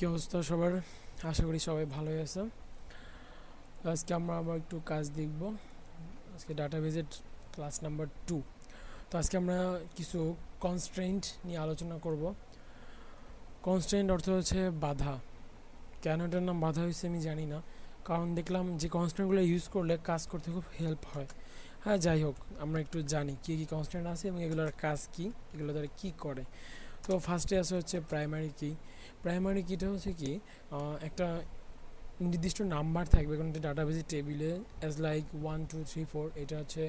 কি অবস্থা সবার? আশা করি সবাই ভালোই আছে। আজকে আমরা আবার একটু কাজ দেখব। আজকে ডাটাবেজের ক্লাস নাম্বার 2। তো আজকে আমরা কিছু কনস্ট্রেন্ট নিয়ে আলোচনা করব। কনস্ট্রেন্ট অর্থ হচ্ছে বাধা। কেন এটার নাম বাধা হয়েছে আমি জানি না, কারণ দেখলাম যে কনস্ট্রেন্টগুলো ইউজ করলে কাজ করতে খুব হেল্প হয়। হ্যাঁ, যাই হোক, আমরা একটু জানি কী কী কনস্ট্রেন্ট আছে এবং এগুলোর কাজ কী, এগুলো তারা কী করে। তো ফার্স্টে আছে হচ্ছে প্রাইমারি কি। প্রাইমারি কিটা হচ্ছে কি, একটা নির্দিষ্ট নাম্বার থাকবে কোনো একটা ডাটাবেজের টেবিলে, অ্যাজ লাইক 1 2 3 4। এটা হচ্ছে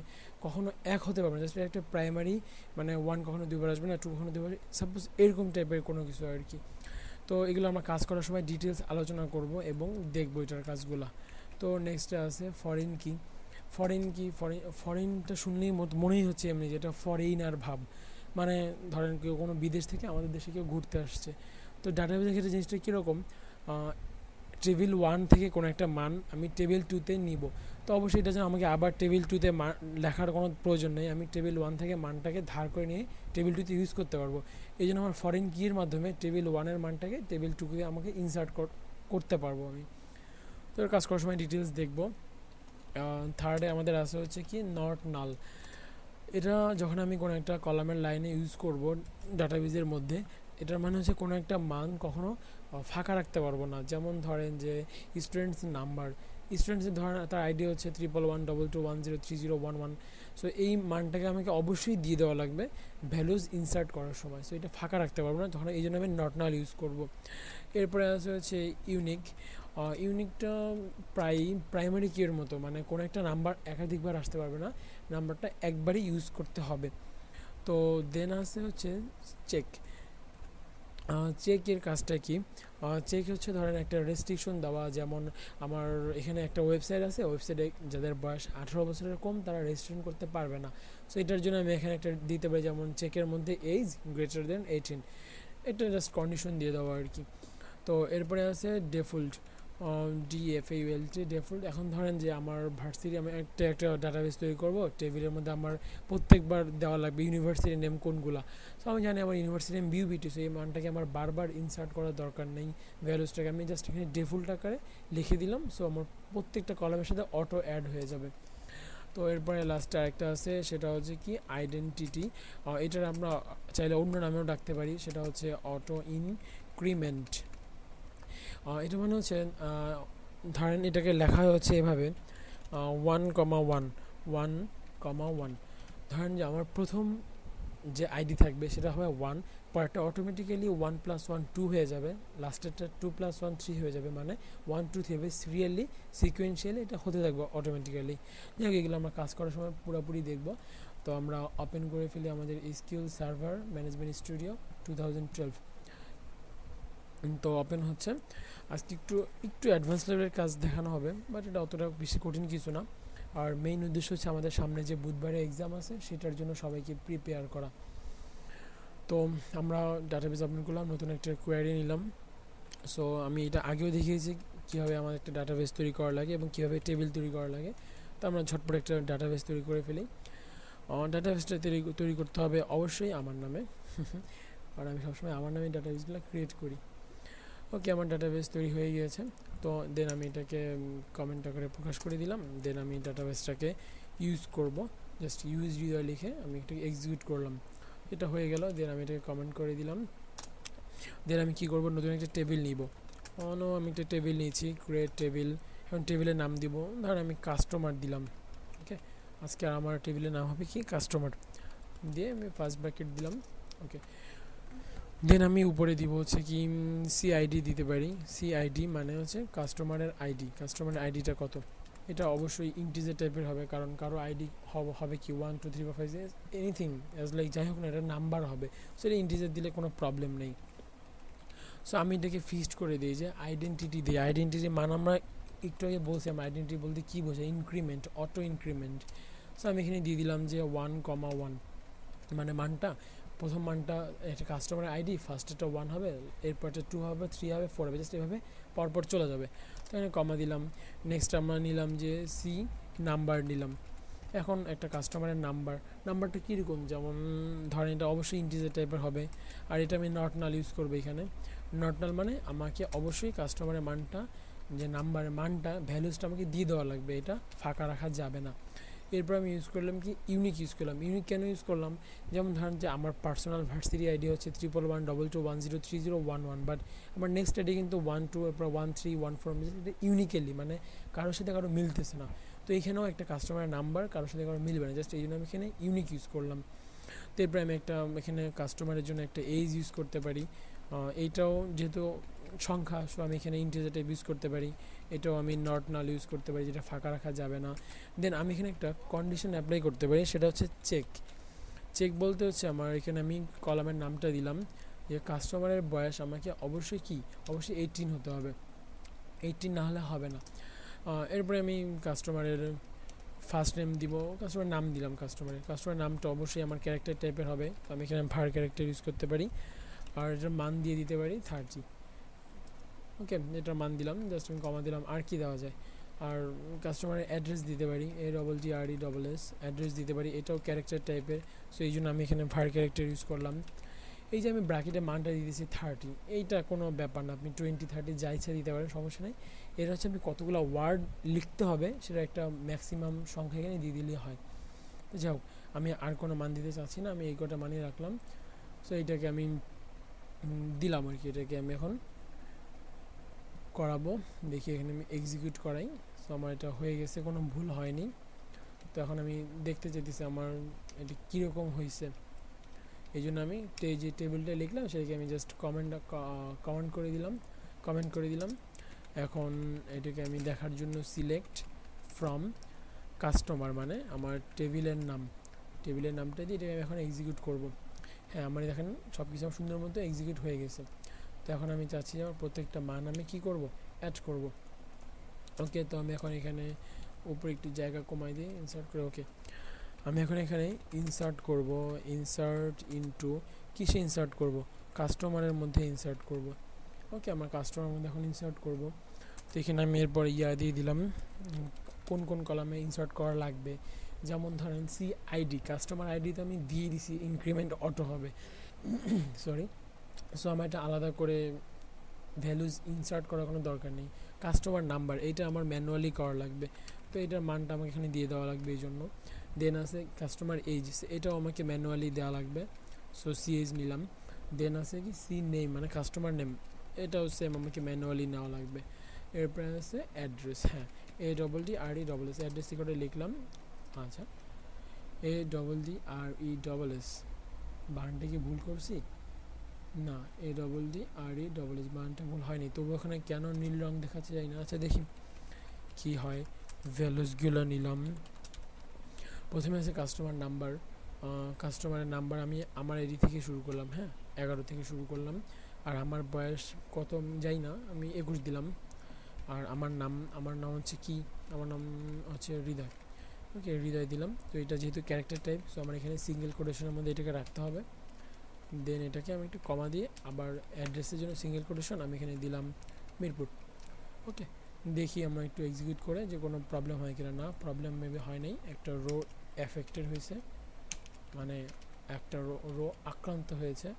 কখনো এক হতে পারবে না, জাস্ট একটা প্রাইমারি, মানে 1 কখনো দুবার আসবে না, 2 কখনো দুবার, সাপোজ এরকম টাইপের কোনো কিছু আর কি। তো এগুলো আমরা কাজ করার সময় ডিটেলস আলোচনা করব এবং দেখবো এটার কাজগুলো। তো নেক্সটে আছে ফরেন কি। ফরেনটা শুনলেই মনেই হচ্ছে এমনি যেটা ফরেইনার ভাব, মানে ধরেন কেউ কোনো বিদেশ থেকে আমাদের দেশে কেউ ঘুরতে আসছে। তো ডাটাবেজের ক্ষেত্রে জিনিসটা কীরকম, টেবিল 1 থেকে কোনো একটা মান আমি টেবিল 2-তে নিব। তো অবশ্যই এটা যেন আমাকে আবার টেবিল 2-তে লেখার কোনো প্রয়োজন নেই, আমি টেবিল 1 থেকে মানটাকে ধার করে নিয়ে টেবিল 2-তে ইউজ করতে পারবো। এই জন্য আমার ফরেন কির মাধ্যমে টেবিল 1-এর মানটাকে টেবিল 2-তে আমাকে ইনসার্ট করতে পারবো আমি। তো এর কাজ করার সময় ডিটেলস দেখবো। থার্ডে আমাদের আছে হচ্ছে কি নট নাল। এটা যখন আমি কোনো একটা কলামের লাইনে ইউজ করব ডাটাবেজের মধ্যে, এটার মানে হচ্ছে কোনো একটা মান কখনো ফাঁকা রাখতে পারবো না। যেমন ধরেন যে স্টুডেন্টস নাম্বার, স্টুডেন্টসের ধরেন তার আইডি হচ্ছে 111221030111। সো এই মানটাকে আমাকে অবশ্যই দিয়ে দেওয়া লাগবে ভ্যালুজ ইনসার্ট করার সময়। সো এটা ফাঁকা রাখতে পারবো না, তখন এই জন্য আমি নট নাল ইউজ করব। এরপরে আছে হচ্ছে ইউনিক। ইউনিকটা প্রাইমারি কিয়ের মতো, মানে কোনো একটা নাম্বার একাধিকবার আসতে পারবে না, নাম্বারটা একবারই ইউজ করতে হবে। তো দেন আছে হচ্ছে চেক। চেকের কাজটা কি, চেক হচ্ছে ধরেন একটা রেস্ট্রিকশন দেওয়া, যেমন আমার এখানে একটা ওয়েবসাইট আছে, ওয়েবসাইটে যাদের বয়স 18 বছরের কম তারা রেজিস্ট্রেশন করতে পারবে না। সো এটার জন্য আমি এখানে একটা দিতে পারি, যেমন চেকের মধ্যে এজ গ্রেটার দেন 18, এটা জাস্ট কন্ডিশন দিয়ে দেওয়া আর কি। তো এরপরে আছে ডিফল্ট, ডিএফএইউএলটি ডিফল্ট। এখন ধরেন যে আমার ভার্সিটি, আমি একটা ডাটাবেস তৈরি করব, টেবিলের মধ্যে আমার প্রত্যেকবার দেওয়া লাগবে ইউনিভার্সিটি নেম কোনগুলা। সো আমি জানি আমার ইউনিভার্সিটি নেম বিউবিটি, সো এই মানটাকে আমার বারবার ইনসার্ট করার দরকার নেই, ভ্যালুসটাকে আমি জাস্ট এখানে ডিফল্ট আকারে লিখে দিলাম। সো আমার প্রত্যেকটা কলামের সাথে অটো অ্যাড হয়ে যাবে। তো এরপরে লাস্টে আরেকটা আছে, সেটা হচ্ছে কি আইডেন্টিটি। এটার আমরা চাইলে অন্য নামেও ডাকতে পারি, সেটা হচ্ছে অটো ইনক্রিমেন্ট। এটা মানে হচ্ছে ধরেন এটাকে লেখা হচ্ছে এভাবে 1,1 ধরেন যে আমার প্রথম যে আইডি থাকবে সেটা হবে 1, পরেরটা অটোমেটিক্যালি 1+1 2 হয়ে যাবে, লাস্টেরটা 2+1 3 হয়ে যাবে, মানে 1 2 3 হবে সিরিয়ালি সিকোয়েন্সিয়ালি এটা হতে থাকবে অটোমেটিক্যালি। যাই হোক, এগুলো আমরা কাজ করার সময় পুরোপুরি দেখব। তো আমরা ওপেন করে ফেলি আমাদের এসকিউএল সার্ভার ম্যানেজমেন্ট স্টুডিও 2012। তো ওপেন হচ্ছে। আজকে একটু অ্যাডভান্স লেভেলের কাজ দেখানো হবে, বাট এটা অতটা বেশি কঠিন কিছু না। আর মেইন উদ্দেশ্য হচ্ছে আমাদের সামনে যে বুধবারে এক্সাম আছে সেটার জন্য সবাইকে প্রিপেয়ার করা। তো আমরা ডাটাবেস ওপেন করলাম, নতুন একটা কোয়ারি নিলাম। সো আমি এটা আগেও দেখিয়েছি কীভাবে আমাদের একটা ডাটাবেস তৈরি করা লাগে এবং কীভাবে টেবিল তৈরি করা লাগে। তো আমরা ঝটপট একটা ডাটাবেস তৈরি করে ফেলি। ডাটাবেসটা তৈরি করতে হবে অবশ্যই আমার নামে, কারণ আমি সবসময় আমার নামে ডাটাবেসগুলো ক্রিয়েট করি। ওকে, আমার ডাটাবেস তৈরি হয়ে গিয়েছে। তো দেন আমি এটাকে কমেন্ট আকারে প্রকাশ করে দিলাম। দেন আমি ডাটাবেসটাকে ইউজ করব, জাস্ট ইউজ লিখে আমি এটাকে এক্সিকিউট করলাম। এটা হয়ে গেল। দেন আমি এটাকে কমেন্ট করে দিলাম। দেন আমি কী করব, নতুন একটা টেবিল নিব। আমি একটা টেবিল নিয়েছি, ক্রিয়েট টেবিল। এখন টেবিলের নাম দিব, ধর আমি কাস্টমার দিলাম। ওকে, আজকে আমার টেবিলের নাম হবে কি কাস্টমার, দিয়ে আমি ফার্স্ট ব্র্যাকেট দিলাম। ওকে, দেন আমি উপরে দিব হচ্ছে কি সিআইডি দিতে পারি। সিআইডি মানে হচ্ছে কাস্টমারের আইডি, কাস্টমারের আইডিটা কত, এটা অবশ্যই ইন্টিজার টাইপের হবে, কারণ কারো আইডি হবে কি 1 2 3 4 5 এনিথিং অ্যাজ লাইক, যাই হোক না, এটা নাম্বার হবে। সো এটা ইন্টিজার দিলে কোনো প্রবলেম নেই। সো আমি এটাকে ফিক্সড করে দিই যে আইডেন্টিটি দিই। আইডেন্টিটি মান আমরা একটু আগে বলছি, আমরা আইডেন্টিটি বলতে কী বোঝায়, ইনক্রিমেন্ট, অটো ইনক্রিমেন্ট। সো আমি এখানে দিয়ে দিলাম যে 1,1, মানে মানটা, প্রথম মানটা একটা কাস্টমারের আইডি, ফার্স্টেরটা 1 হবে, এরপরটা 2 হবে, 3 হবে, 4 হবে, জাস্ট এভাবে পরপর চলে যাবে। তো এখানে কমা দিলাম। নেক্সট আমরা নিলাম যে সি নাম্বার নিলাম। এখন একটা কাস্টমারের নাম্বারটা কীরকম, যেমন ধরেন এটা অবশ্যই ইন্টিজার টাইপের হবে, আর এটা আমি নট নাল ইউজ করবো এখানে। নট নাল মানে আমাকে অবশ্যই কাস্টমারের মানটা, যে নাম্বারের মানটা, ভ্যালুসটা আমাকে দিয়ে দেওয়া লাগবে, এটা ফাঁকা রাখা যাবে না। এরপর আমি ইউজ করলাম কি, ইউনিক ইউজ করলাম। ইউনিক কেন ইউজ করলাম, যেমন ধরেন যে আমার পার্সোনাল ভার্সিটি আইডি হচ্ছে 111221030111, বাট আমার নেক্সট আইডি কিন্তু 12, এরপর 1314, এটা ইউনিক্যালি মানে কারোর সাথে কারো মিলতেছে না। তো এইখানেও একটা কাস্টমারের নাম্বার কারোর সাথে কারো মিলবে না, জাস্ট এই জন্য আমি এখানে ইউনিক ইউজ করলাম। তো এরপরে আমি একটা এখানে কাস্টমারের জন্য একটা এজ ইউজ করতে পারি, এইটাও যেহেতু সংখ্যা, সো আমি এখানে ইন্টিজার টাইপ ইউজ করতে পারি। এটাও আমি নট নাল ইউজ করতে পারি, যেটা ফাঁকা রাখা যাবে না। দেন আমি এখানে একটা কন্ডিশন অ্যাপ্লাই করতে পারি, সেটা হচ্ছে চেক। চেক বলতে হচ্ছে আমার এখানে আমি কলামের নামটা দিলাম যে কাস্টমারের বয়স আমাকে অবশ্যই কি, অবশ্যই 18 হতে হবে, 18 না হলে হবে না। এরপরে আমি কাস্টমারের ফার্স্ট নেম দিব, কাস্টমার নাম দিলাম। কাস্টমার নামটা অবশ্যই আমার ক্যারেক্টার টাইপের হবে, তো আমি এখানে ভার ক্যারেক্টার ইউজ করতে পারি। আর এটার মান দিয়ে দিতে পারি 30। ওকে, এটার মান দিলাম, জাস্ট আমি কমা দিলাম। আর কি দেওয়া যায়, আর কাস্টমারের অ্যাড্রেস দিতে পারি, ARDRESS অ্যাড্রেস দিতে পারি, এটাও ক্যারেক্টার টাইপের, সো এই জন্য আমি এখানে ভার ক্যারেক্টার ইউজ করলাম। এই যে আমি ব্র্যাকেটে মানটা দিয়ে দিয়েছি 30, এইটা কোনো ব্যাপার না, আপনি 20, 30 যা ইচ্ছা দিতে পারেন, সমস্যা নেই। এটা হচ্ছে আপনি কতগুলো ওয়ার্ড লিখতে হবে সেটা একটা ম্যাক্সিমাম সংখ্যা এখানে দিয়ে দিলেই হয়। তো যাই হোক, আমি আর কোনো মান দিতে চাচ্ছি না, আমি এই কটা মানই রাখলাম। সো এইটাকে আমি দিলাম আর কি, এটাকে আমি এখন করাবো। দেখি এখানে আমি এক্সিকিউট করাই। সো আমার এটা হয়ে গেছে, কোনো ভুল হয়নি। তো এখন আমি দেখতে চাইতেছি আমার এটা কীরকম হয়েছে, এই জন্য আমি যে টেবিলটা লিখলাম সেটাকে আমি জাস্ট কমেন্ট করে দিলাম। এখন এটাকে আমি দেখার জন্য সিলেক্ট ফ্রম কাস্টমার, মানে আমার টেবিলের নামটা দিয়ে এটাকে আমি এখন এক্সিকিউট করব। হ্যাঁ, আমার দেখেন সব কিছু সুন্দর মতো এক্সিকিউট হয়ে গেছে। তো এখন আমি চাচ্ছি যে আমার প্রত্যেকটা মান আমি কি করব, অ্যাড করব। ওকে, তো আমি এখন এখানে উপরে একটু জায়গা কমাই দিয়ে ইনসার্ট করে, ওকে আমি এখন এখানে ইনসার্ট ইনটু কিসে ইনসার্ট করব, কাস্টমারের মধ্যে ইনসার্ট করব। ওকে, আমার কাস্টমারের মধ্যে এখন ইনসার্ট করব। তো এখানে আমি এরপর দিয়ে দিলাম কোন কোন কলামে ইনসার্ট করা লাগবে। যেমন ধরেন CID, কাস্টমার আইডি তো আমি দিয়ে দিছি, ইনক্রিমেন্ট অটো হবে, সরি। সো আমার এটা আলাদা করে ভ্যালুজ ইনসার্ট করার কোনো দরকার নেই। কাস্টমার নাম্বার, এইটা আমার ম্যানুয়ালি করা লাগবে, তো এটার মানটা আমাকে এখানে দিয়ে দেওয়া লাগবে এই জন্য। দেন আছে কাস্টমার এজ, এটাও আমাকে ম্যানুয়ালি দেওয়া লাগবে, সো CH নিলাম। দেন আছে কি নেম, মানে কাস্টমার নেম, এটাও সেম আমাকে ম্যানুয়ালি নেওয়া লাগবে। এরপরে আছে অ্যাড্রেস, হ্যাঁ ADDRESS অ্যাড্রেস করে লিখলাম। আচ্ছা, ADDRESS বানানটা কি ভুল করছি? না, ADDRESS বানানটা ভুল হয়নি, তবু ওখানে কেন নীল রং দেখাচ্ছে যায় না। আচ্ছা দেখি কি হয়। ভ্যালুসগুলো নিলাম। প্রথমে আছে কাস্টমারের নাম্বার আমি আমার আইডি থেকে শুরু করলাম, হ্যাঁ 11 থেকে শুরু করলাম। আর আমার বয়স কত যাই না, আমি 21 দিলাম। আর আমার নাম হচ্ছে কি, আমার নাম হচ্ছে হৃদয়। ওকে, হৃদয় দিলাম। তো এটা যেহেতু ক্যারেক্টার টাইপ, সো আমার এখানে সিঙ্গেল কোটেশনের মধ্যে এটাকে রাখতে হবে। দেন এটাকে আমি একটু কমা দিয়ে আবার অ্যাড্রেসের জন্য সিঙ্গেল কোটেশন আমি এখানে দিলাম মিরপুর। ওকে, দেখি আমরা একটু এক্সিকিউট করে যে কোনো প্রবলেম হয় কিনা। না, প্রবলেম মেবি হয় নাই, একটা রো এফেক্টেড হয়েছে, মানে একটা রো আক্রান্ত হয়েছে।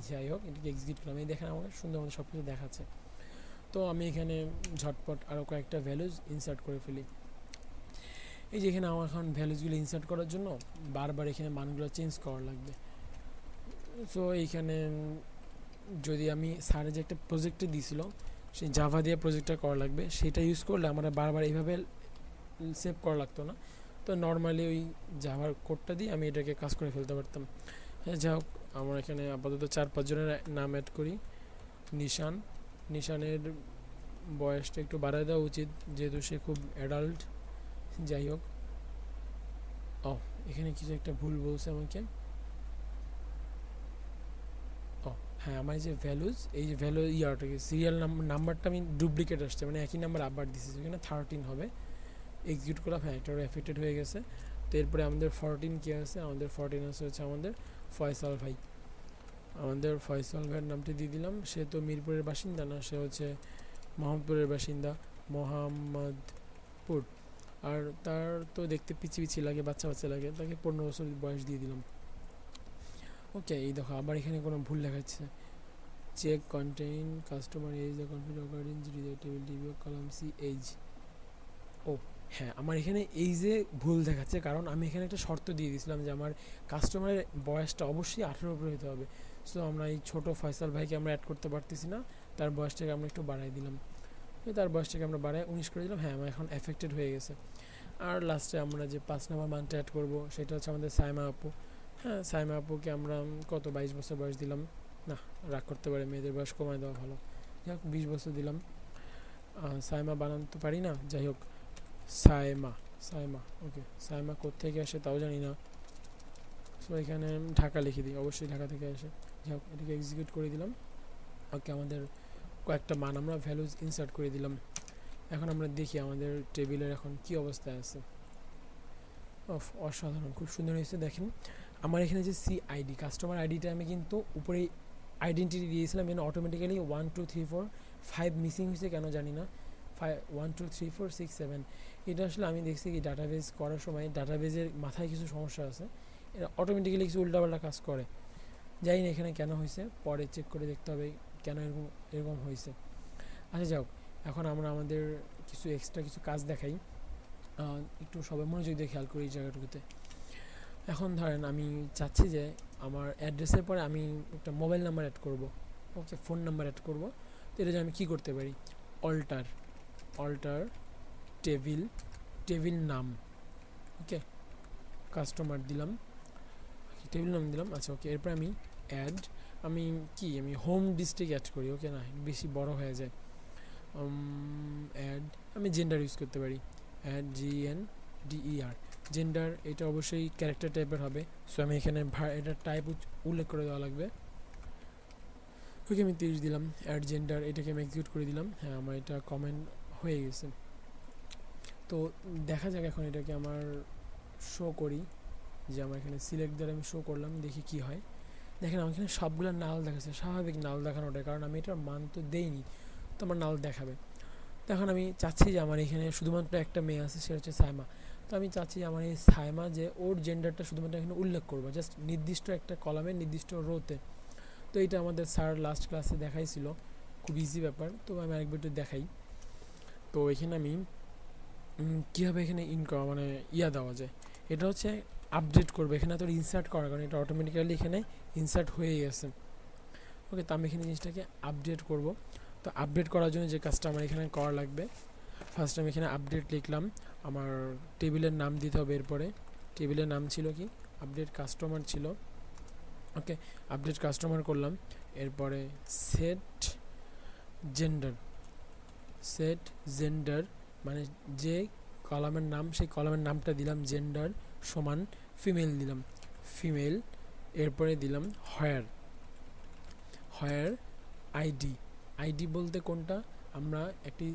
যাই হোক, এটাকে এক্সিকিউট করলাম, এই দেখেন আমাকে সুন্দর মতো সব কিছু দেখাচ্ছে। তো আমি এখানে ঝটপট আরও কয়েকটা ভ্যালুজ ইনসার্ট করে ফেলি। এই যে এখানে আমার এখন ভ্যালুজগুলো ইনসার্ট করার জন্য বারবার এখানে মানগুলো চেঞ্জ করা লাগবে। সো এইখানে যদি আমি স্যারে যে একটা প্রজেক্টে দিয়েছিল, সেই জাভা দিয়ে প্রজেক্টটা করা লাগবে, সেটা ইউজ করলে আমরা বারবার এইভাবে সেভ করা লাগতো না। তো নর্মালি ওই জাভার কোডটা দিয়ে আমি এটাকে কাজ করে ফেলতে পারতাম। হ্যাঁ, যাই হোক, আমরা এখানে আপাতত 4-5 জনের নাম অ্যাড করি। নিশানের বয়সটা একটু বাড়ায় দেওয়া উচিত, যেহেতু সে খুব অ্যাডাল্ট। যাই হোক, এখানে কিছু একটা ভুল বলছে আমাকে। হ্যাঁ, আমার যে ভ্যালুজ, এই যে ভ্যালু ইয়ারটাকে সিরিয়াল নাম্বারটা আমি ডুপ্লিকেট আসছে, মানে একই নাম্বার আবার দিচ্ছি, সেখানে 13 হবে। এক্সিকিউট করলাম, হ্যাঁ এটারও এফেক্টেড হয়ে গেছে। তো এরপরে আমাদের 14 কী আছে, আমাদের 14 আছে হচ্ছে আমাদের ফয়সাল ভাই। আমাদের ফয়সাল ভাইয়ের নামটি দিয়ে দিলাম। সে তো মিরপুরের বাসিন্দা না, সে হচ্ছে মোহাম্মদপুরের বাসিন্দা, মোহাম্মদপুর। আর তার তো দেখতে পিছি লাগে, বাচ্চা লাগে, তাকে 15 বছর বয়স দিয়ে দিলাম। ওকে, এই দেখো আবার এখানে কোনো ভুল দেখাচ্ছে, check contain customer age the confident accord in table TV column C age. ও হ্যাঁ, আমার এখানে এই যে ভুল দেখাচ্ছে, কারণ আমি এখানে একটা শর্ত দিয়ে দিয়েছিলাম যে আমার কাস্টমারের বয়সটা অবশ্যই 18 উপরে হতে হবে। সো আমরা এই ছোটো ফয়সাল ভাইকে আমরা অ্যাড করতে পারতেছি না, তার বয়সটাকে আমরা একটু বাড়াই দিলাম, তার বয়সটাকে আমরা বাড়ায় 19 করে দিলাম। হ্যাঁ, আমার এখন এফেক্টেড হয়ে গেছে। আর লাস্টে আমরা যে 5 নম্বর মানটা অ্যাড করবো সেটা হচ্ছে আমাদের সাইমা আপু। হ্যাঁ, সাইমা আপুকে আমরা কত 22 বছর বয়স দিলাম, না রাগ করতে পারে, মেয়েদের বয়স কমায় দেওয়া ভালো, যাই হোক 20 বছর দিলাম। সাইমা বানান তো পারি না, যাই হোক সাইমা, সাইমা ওকে। সাইমা কোত্থেকে আসে তাও জানি না, সো এখানে ঢাকা লিখে দিই, অবশ্যই ঢাকা থেকে আসে। যাই হোক এটাকে এক্সিকিউট করে দিলাম। ওকে, আমাদের কয়েকটা মান আমরা ভ্যালুজ ইনসার্ট করে দিলাম। এখন আমরা দেখি আমাদের টেবিলের এখন কি অবস্থায় আছে। অসাধারণ, খুব সুন্দর হয়েছে। দেখেন আমার এখানে যে সিআইডি কাস্টমার আইডিটা আমি কিন্তু উপরে আইডেন্টিটি দিয়েছিলাম, এখানে অটোমেটিক্যালি 1 2 3 4 5 মিসিং হয়েছে কেন জানি না। 1 2 3 4 6 7 এটা আসলে আমি দেখছি কি ডাটাবেজ করার সময় ডাটাবেজের মাথায় কিছু সমস্যা আছে, এটা অটোমেটিক্যালি কিছু উল্টাপাল্টা কাজ করে, জানি না এখানে কেন হয়েছে, পরে চেক করে দেখতে হবে কেন এরকম এরকম হয়েছে। আচ্ছা যাও, এখন আমরা আমাদের কিছু এক্সট্রা কিছু কাজ দেখাই, একটু সবাই মনোযোগ দিয়ে খেয়াল করি এই জায়গাটুকুতে। এখন ধরেন আমি চাচ্ছি যে আমার অ্যাড্রেসের পরে আমি একটা মোবাইল নাম্বার অ্যাড করব, ওকে ফোন নাম্বার অ্যাড করব। তো এটা যে আমি কী করতে পারি, অল্টার অল্টার টেবিল, টেবিল নাম, ওকে কাস্টমার দিলাম, টেবিল নাম দিলাম। আচ্ছা ওকে, এরপর আমি অ্যাড, আমি হোম ডিস্ট্রিক্ট অ্যাড করি, ওকে না বেশি বড় হয়ে যায়। অ্যাড আমি জেন্ডার ইউজ করতে পারি, অ্যাড GNDER জেন্ডার, এটা অবশ্যই ক্যারেক্টার টাইপের হবে। সো আমি এখানে এটা টাইপ উল্লেখ করে দেওয়া লাগবে। ওকে আমি 30 দিলাম, অ্যাড জেন্ডার, এটাকে আমি এক্সিকিউট করে দিলাম। হ্যাঁ, আমার এটা কমেন্ট হয়ে গেছে। তো দেখা যাক এখন এটাকে আমার শো করি, যে আমার এখানে সিলেক্ট দ্বারা আমি শো করলাম, দেখি কি হয়। দেখেন আমার এখানে সবগুলো নাল দেখাচ্ছে, স্বাভাবিক নাল দেখানোটা, কারণ আমি এটার মান তো দেইনি, তো আমার নাল দেখাবে। তো এখন আমি চাচ্ছি যে আমার এখানে শুধুমাত্র একটা মেয়ে আছে, সেটা হচ্ছে সাইমা। তো আমি চাচ্ছি আমার এই সাইমা যে ওর জেন্ডারটা শুধুমাত্র এখানে উল্লেখ করবো, জাস্ট নির্দিষ্ট একটা কলামে নির্দিষ্ট রোতে। তো এটা আমাদের স্যার লাস্ট ক্লাসে দেখাইছিল, খুব ইজি ব্যাপার। তো আমি আরেকবার একটু দেখাই। তো এখানে আমি কীভাবে এখানে মানে দেওয়া যায়, এটা হচ্ছে আপডেট করবে, এখানে তো ইনসার্ট করার কারণে এটা অটোমেটিক্যালি এখানে ইনসার্ট হয়ে গেছে। ওকে, তো আমি এখানে জিনিসটাকে আপডেট করব। তো আপডেট করার জন্য যে কাজটা আমার এখানে করা লাগবে, ফার্স্ট আমি এখানে আপডেট লিখলাম, আমার টেবিলের নাম দিতে হবে। এরপরে টেবিলের নাম ছিল কি, আপডেট কাস্টমার ছিল, ওকে আপডেট কাস্টমার করলাম। এরপরে সেট জেন্ডার, সেট জেন্ডার মানে যে কলামের নাম সেই কলামের নামটা দিলাম, জেন্ডার সমান ফিমেল দিলাম, ফিমেল। এরপরে দিলাম হায়ার, হায়ার আইডি, আইডি বলতে কোনটা, আমরা একটি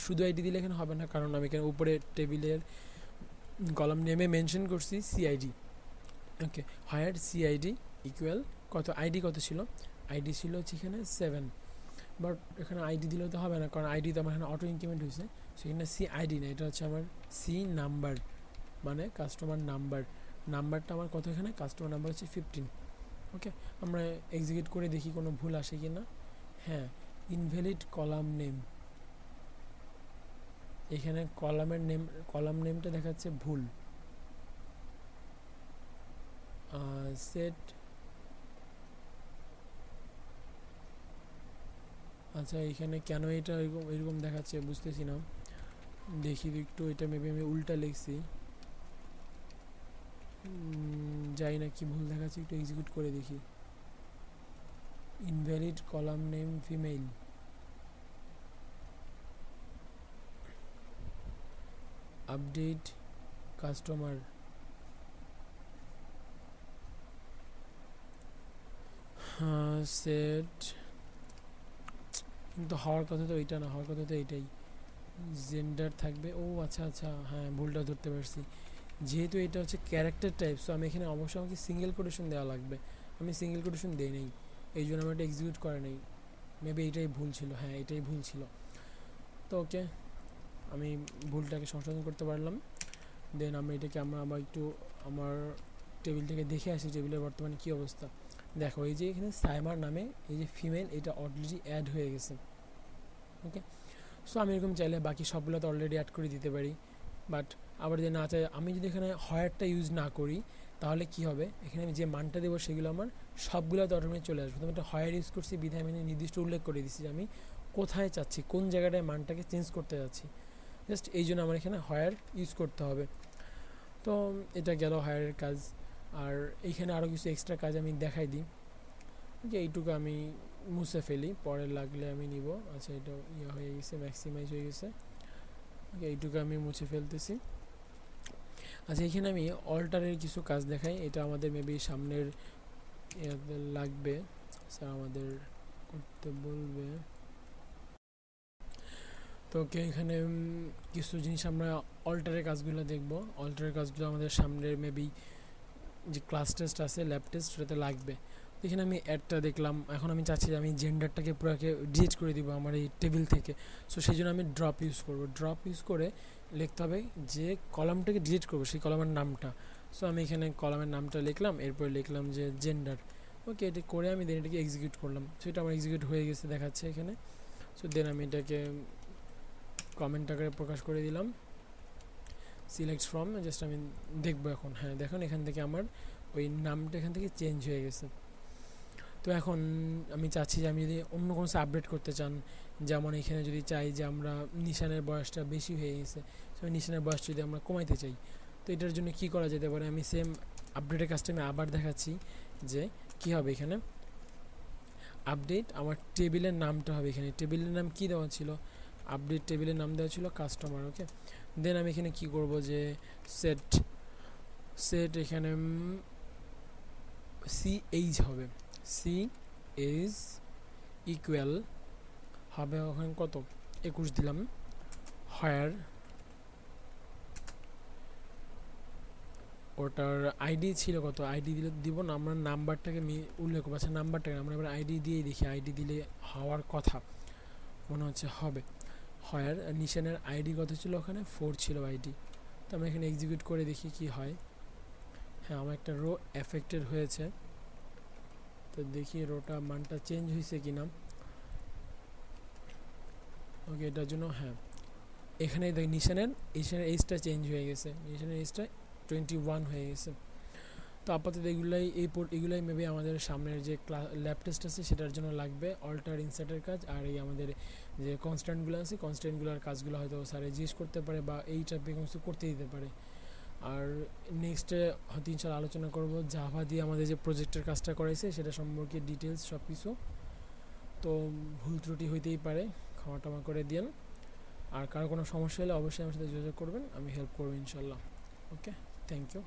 শুধু আইডি দিলে এখানে হবে না, কারণ আমি এখানে উপরে টেবিলের কলাম নেমে মেনশন করছি সিআইডি। ওকে, হায়ার সিআইডি ইকুয়াল কত, আইডি কত ছিল, আইডি ছিল হচ্ছে এখানে 7, বাট এখানে আইডি দিলেও তো হবে না, কারণ আইডি তো আমার এখানে অটো ইনক্রিমেন্ট হয়েছে, সেখানে সিআইডি না, এটা হচ্ছে আমার সি নাম্বার, মানে কাস্টমার নাম্বার, নাম্বারটা আমার কত, এখানে কাস্টমার নাম্বার হচ্ছে 15। ওকে, আমরা এক্সিকিউট করে দেখি কোনো ভুল আসে কি না। হ্যাঁ, ইনভ্যালিড কলাম নেম, এখানে কলামের নেম, কলাম নেমটা দেখাচ্ছে ভুল। সেট, আচ্ছা এখানে কেন এটা এরকম এরকম দেখাচ্ছে বুঝতেছি না, দেখি একটু, এটা মেবি আমি উল্টা লিখছি, যাই না কি ভুল দেখাচ্ছে, একটু এক্সিকিউট করে দেখি। Invalid column name female, update customer, set, কিন্তু হওয়ার কথা তো এইটা না, হওয়ার কথা তো এইটাই, জেন্ডার থাকবে। ও আচ্ছা আচ্ছা, হ্যাঁ ভুলটা ধরতে পারছি, যেহেতু এটা হচ্ছে ক্যারেক্টার টাইপ, সো আমি এখানে অবশ্যই আমাকে সিঙ্গেল কোটেশন দেওয়া লাগবে, আমি সিঙ্গেল কোটেশন দিই নেই, এই জন্য আমি এটা এক্সিকিউট করে নেই, মেবি এইটাই ভুল ছিল, হ্যাঁ এটাই ভুল ছিল। তো ওকে, আমি ভুলটাকে সংশোধন করতে পারলাম। দেন আমরা এটাকে আমরা আবার একটু আমার টেবিল থেকে দেখে আসি টেবিলের বর্তমানে কী অবস্থা। দেখো এই যে এখানে সাইমার নামে এই যে ফিমেল এটা অলরেডি অ্যাড হয়ে গেছে। ওকে, সো আমি এরকম চাইলে বাকি সবগুলো তো অলরেডি অ্যাড করে দিতে পারি, বাট আবার যদি না চাই, আমি যদি এখানে হায়ারটা ইউজ না করি তাহলে কি হবে, এখানে আমি যে মানটা দেবো সেগুলো আমার সবগুলোতে অটোমেটিক চলে আসবে। তুমি একটা হায়ার ইউজ করছি বিধায় আমি নির্দিষ্ট উল্লেখ করে দিচ্ছি যে আমি কোথায় চাচ্ছি, কোন জায়গাটায় মানটাকে চেঞ্জ করতে যাচ্ছি, জাস্ট এই জন্য আমার এখানে হায়ার ইউজ করতে হবে। তো এটা গেল হায়ারের কাজ। আর এইখানে আরও কিছু এক্সট্রা কাজ আমি দেখাই দিই, যে এইটুকু আমি মুছে ফেলি, পরে লাগলে আমি নিব। আচ্ছা, এটা ইয়ে হয়ে গেছে, ম্যাক্সিমাইজ হয়ে গেছে। ওকে, এইটুকু আমি মুছে ফেলতেছি। আচ্ছা, এখানে আমি অল্টারের কিছু কাজ দেখাই, এটা আমাদের মেবি সামনের লাগবে, স্যার আমাদের করতে বলবে। তো ওকে, এখানে কিছু জিনিস আমরা অল্টারের কাজগুলো দেখব। অল্টারের কাজগুলো আমাদের সামনের মেবি যে ক্লাস টেস্ট আছে, ল্যাব টেস্ট, সেটাতে লাগবে। এখানে আমি অ্যাডটা দেখলাম, এখন আমি চাচ্ছি যে আমি জেন্ডারটাকে পুরোকে ডিলিট করে দিব আমার এই টেবিল থেকে। সো সেই জন্য আমি ড্রপ ইউজ করব। ড্রপ ইউজ করে লিখতে হবে যে কলামটাকে ডিলিট করবো সেই কলামের নামটা। সো আমি এখানে কলামের নামটা লিখলাম, এরপর লিখলাম যে জেন্ডার। ওকে, এটা করে আমি দেন এটাকে এক্সিকিউট করলাম। সো এটা আমার এক্সিকিউট হয়ে গেছে দেখাচ্ছে এখানে। সো দেন আমি এটাকে কমেন্ট আকারে প্রকাশ করে দিলাম, সিলেক্ট ফ্রম, জাস্ট আমি দেখবো এখন। হ্যাঁ, দেখুন এখান থেকে আমার ওই নামটা এখান থেকে চেঞ্জ হয়ে গেছে। তো এখন আমি চাচ্ছি যে আমি যদি অন্য কোনো আপডেট করতে চান, যেমন এখানে যদি চাই যে আমরা নিশানের বয়সটা বেশি হয়ে গেছে, তো নিশানের বয়স যদি আমরা কমাইতে চাই, তো এটার জন্য কি করা যেতে পারে, আমি সেম আপডেটের কাজটা আমি আবার দেখাচ্ছি যে কি হবে। এখানে আপডেট আমার টেবিলের নামটা হবে, এখানে টেবিলের নাম কি দেওয়া ছিল, আপডেট টেবিলের নাম দেওয়া ছিল কাস্টমার। ওকে, দেন আমি এখানে কি করব যে সেট এখানে CH হবে, CH ইকুয়াল হবে ওখানে কত 21 দিলাম। হায়ার ওটার আইডি ছিল কত, আইডি দিলে দিব না, আমরা নাম্বারটাকে উল্লেখ করবো। আচ্ছা, নাম্বারটাকে আমরা এবার আইডি দিয়েই দেখি, আইডি দিলে হওয়ার কথা মনে হচ্ছে হবে। হায়ার নিশানের আইডি কত ছিল, ওখানে 4 ছিল আইডি। তো আমরা এখানে এক্সিকিউট করে দেখি কি হয়। হ্যাঁ, আমার একটা রো এফেক্টেড হয়েছে, তো দেখি রোটা মানটা চেঞ্জ হয়েছে কিনা। ওকে, এটার জন্য হ্যাঁ, এখানে দেখ নিশানের এইজটা চেঞ্জ হয়ে গেছে, নিশানের এইজটা 21 হয়ে গেছে। তো আপাতত এগুলাই মেবি আমাদের সামনের যে ল্যাব টেস্ট আছে সেটার জন্য লাগবে, অল্টার ইনসার্টের কাজ। আর এই আমাদের যে কনস্ট্যান্টগুলো আছে, কনস্ট্যান্টগুলোর কাজগুলো হয়তো স্যারে জিজ্ঞেস করতে পারে বা এই টাইপের কিছু করতে দিতে পারে। আর নেক্সটে হয়তো ইনশাল্লাহ আলোচনা করব জাভা দিয়ে আমাদের যে প্রজেক্টের কাজটা করাইছে সেটা সম্পর্কে ডিটেলস সব কিছু। তো ভুল ত্রুটি হইতেই পারে, ক্ষমা টমা করে দিন। আর কারো কোনো সমস্যা হলে অবশ্যই আমার সাথে যোগাযোগ করবেন, আমি হেল্প করবো ইনশাল্লাহ। ওকে, থ্যাংক ইউ,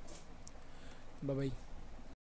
বাই বাই।